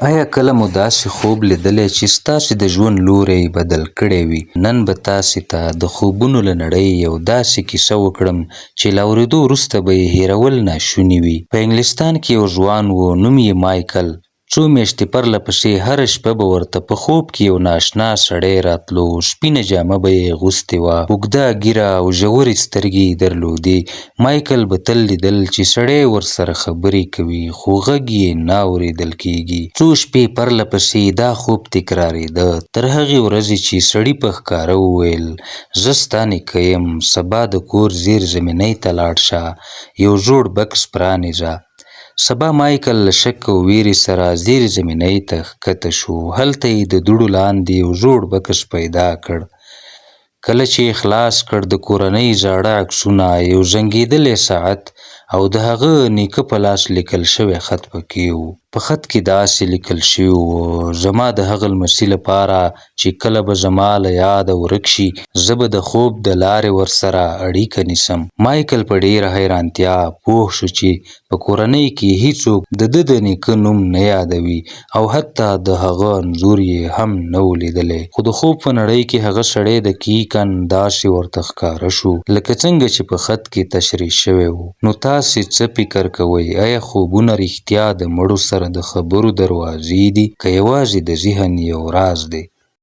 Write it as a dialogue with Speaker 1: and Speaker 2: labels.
Speaker 1: آیا کله مو داسې خوب لیدلی چې ستاسې د ژوند لوری بدل کړی وي؟ نن به تاسې ته د خوبونو له نړۍ یو داسې کیسه وکړم چې له اورېدو وروسته به یې هېرول ناشوني وي. په انګلستان کې یو ځوان و، نوم یې مایکل. څو میاشتې پرله پسې هره شپه به ورته په خوب کې یو ناشنا سړی راتلو. سپینه جامه به یې اغوستې وه، اوږده ږیره او ژورې سترګې یې درلودې. مایکل به تل لیدل چې سړی ورسره خبرې کوي، خو غږ یې نه اورېدل کېږي. څو شپې پرله پسې دا خوب تکرارېده، تر هغې ورځې چې سړي په ښکاره وویل: زه ستا نیکه یم، سبا د کور زیر زمینۍ ته لاړ شه، یو زوړ بکس پرانیزه. سبا مایکل له شک او ویرې سره زیر زمینۍ ته ښکته شو. هلته یې د دوړو لاندې یو زوړ بکس پیدا کړ. کله چې یې خلاص کړ، د کورنۍ زاړه عکسونه، یو زنګېدلی ساعت او د هغه نیکه په لاس لیکل شوی خط پکې و. په خط کې داسې لیکل شوي وو: زما د هغه لمسي لپاره چې کله به زما له یاده ورک شي، زه به د خوب د لارې ورسره اړیکه نیسم. مایکل په ډېره حیرانتیا پوه شو چې په کورنۍ کې هیڅوک د ده د نیکه نوم نه یادوي او حتی د هغه انځور یې هم نه و لیدلی. خو د خوب په نړۍ کې هغه سړی دقیقاً داسې ورته ښکاره شو لکه څنګه چې په خط کې تشریح شوی و. نو تاسې څه فکر کوئ؟ آیا خوبونه رښتیا د مړو سره د خبرو دروازې دي، که یوازې د ذهن یو راز دی؟